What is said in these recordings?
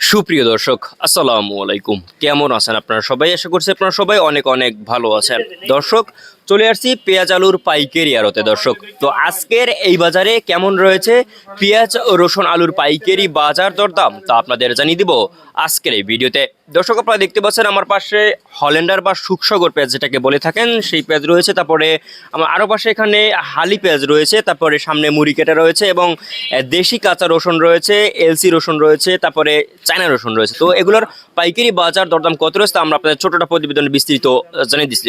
সুপ্রিয় দর্শক, আসসালামু আলাইকুম। কেমন আছেন আপনারা সবাই? আশা করছি আপনারা সবাই অনেক অনেক ভালো আছেন। দর্শক, চলে আসছি পেঁয়াজ আলুর পাইকারি আড়তে। দর্শক, তো আজকের এই বাজারে কেমন রয়েছে পেঁয়াজ ও রসুন আলুর পাইকারি বাজার দরদাম তা আপনাদের জানিয়ে দিব আজকের এই ভিডিওতে। দর্শক, আপনারা দেখতে পাচ্ছেন আমার পাশে হল্যান্ডার বা সুখসাগর পেঁয়াজ যেটাকে বলে থাকেন সেই পেঁয়াজ রয়েছে। তারপরে আমার আরও পাশে এখানে হালি পেঁয়াজ রয়েছে। তারপরে সামনে মুড়ি কেটে রয়েছে এবং দেশি কাঁচা রসুন রয়েছে, এলসি রসুন রয়েছে, তারপরে চায়না রসুন রয়েছে। তো এগুলোর পাইকারি বাজার দরদাম কত রয়েছে তা আমরা আপনাদের ছোটটা প্রতিবেদনে বিস্তৃত জানিয়ে দিচ্ছি।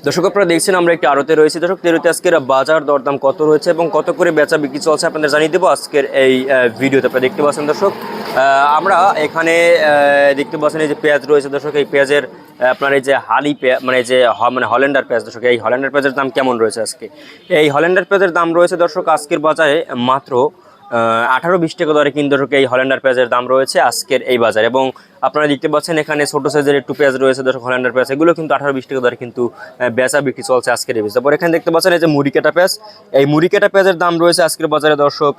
দর্শক আপনারা দেখছেন আমরা একটি আড়তে রয়েছে। দর্শক, তেরোতে আজকের বাজার দরদাম কত রয়েছে এবং কত করে বেচা বিক্রি চলছে আপনাদের জানিয়ে দেবো আজকের এই ভিডিওতে। আপনারা দেখতে পাচ্ছেন দর্শক, আমরা এখানে দেখতে পাচ্ছেন এই যে পেঁয়াজ রয়েছে। দর্শক, এই পেঁয়াজের আপনার এই যে হালি পেঁয়াজ মানে হল্যান্ডার পেঁয়াজ। দর্শক, এই হল্যান্ডার পেঁয়াজের দাম কেমন রয়েছে আজকে? এই হল্যান্ডার পেঁয়াজের দাম রয়েছে দর্শক আজকের বাজারে মাত্র 18-20 টাকা দরে কিন্তু দর্শক এই হল্যান্ডার পেঁয়াজের দাম রয়েছে আজকের এই বাজারে। এবং আপনারা দেখতে পাচ্ছেন এখানে ছোটো সাইজের একটু পেঁয়াজ রয়েছে দর্শক, হল্যান্ডার পেঁয়াজ, এগুলো কিন্তু 18-20 টাকা দরে কিন্তু বেচা বিক্রি চলছে আজকের এই বাজারে। তারপর এখানে দেখতে পাচ্ছেন এই যে মুড়ি কাটা পেঁয়াজ, এই মুড়ি কাটা পেঁয়াজের দাম রয়েছে আজকের বাজারে দর্শক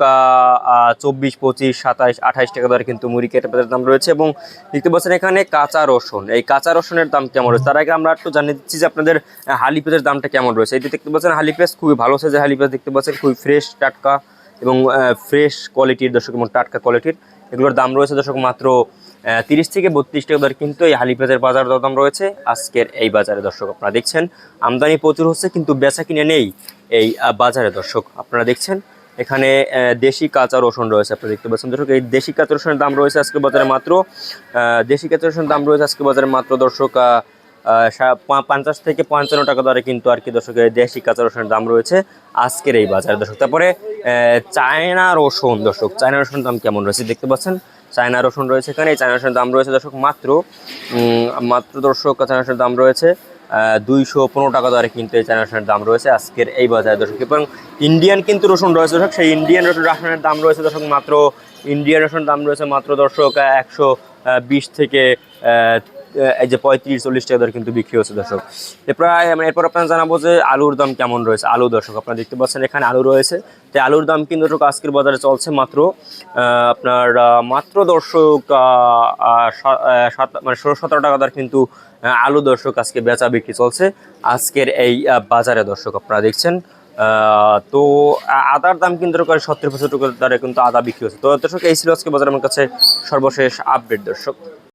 24, 25, 27, 28 টাকা দরে কিন্তু মুড়ি কাটা পেঁয়াজের দাম রয়েছে। এবং দেখতে পাচ্ছেন এখানে কাঁচা রসুন, এই কাঁচা রসুনের দাম কেমন রয়েছে তার আগে আমরা একটু জানিয়ে দিচ্ছি যে আপনাদের হালি পেঁয়াজের দামটা কেমন রয়েছে। এই যে দেখতে পাচ্ছেন হালি পেঁয়াজ, খুবই ভালো সাইজের হালি পেঁয়াজ দেখতে পাচ্ছেন, খুবই ফ্রেশ টাটকা এবং ফ্রেশ কোয়ালিটির দর্শক এবং টাটকা কোয়ালিটির। এগুলোর দাম রয়েছে দর্শক মাত্র 30 থেকে 32 টাকা দরে কিন্তু এই হালি পেঁয়াজের বাজার দাম রয়েছে আজকের এই বাজারে। দর্শক, আপনারা দেখছেন আমদানি প্রচুর হচ্ছে কিন্তু বেচা কিনে নেই এই বাজারে। দর্শক, আপনারা দেখছেন এখানে দেশি কাঁচা রসুন রয়েছে। আপনারা দেখতে পাচ্ছেন দর্শক, এই দেশি কাঁচা রসুনের দাম রয়েছে আজকের বাজারে মাত্র দেশি কাঁচা রসুনের দাম রয়েছে আজকের বাজারে মাত্র দর্শক 50 থেকে 55 টাকা দরে কিন্তু আর কি দর্শক দেশি কাঁচা রসুনের দাম রয়েছে আজকের এই বাজারে। দর্শক, তারপরে চায়না রসুন, দর্শক চায়না রসুনের দাম কেমন রয়েছে দেখতে পাচ্ছেন, চায়না রসুন রয়েছে এখানে। এই চায়না রসুনের দাম রয়েছে দর্শক মাত্র দর্শক চায়না রসুনের দাম রয়েছে 215 টাকা দরে কিন্তু এই চায়না রসুনের দাম রয়েছে আজকের এই বাজারে দর্শক। এবং ইন্ডিয়ান কিন্তু রসুন রয়েছে দর্শক, সেই ইন্ডিয়ান রসুনের দাম রয়েছে দর্শক মাত্র ইন্ডিয়ান রসুনের দাম রয়েছে মাত্র দর্শক 120 থেকে এই যে 35-40 টাকা দরে কিন্তু বিক্রি হচ্ছে দর্শক। এরপর আপনারা জানাবো যে আলুর দাম কেমন রয়েছে। আলু দর্শক, আপনারা দেখতে পাচ্ছেন এখানে আলু রয়েছে। তো আলুর দাম কিন্তু দর্শক আজকের বাজারে চলছে মাত্র আপনার মাত্র দর্শক 16-17 টাকা দর কিন্তু আলু দর্শক আজকে বেচা বিক্রি চলছে আজকের এই বাজারে। দর্শক, আপনারা দেখছেন তো আদার দাম কিন্তু 70-75 টাকা দরে কিন্তু আদা বিক্রি হচ্ছে। তো দর্শক, এই ছিল আজকে বাজারে আমার কাছে সর্বশেষ আপডেট দর্শক।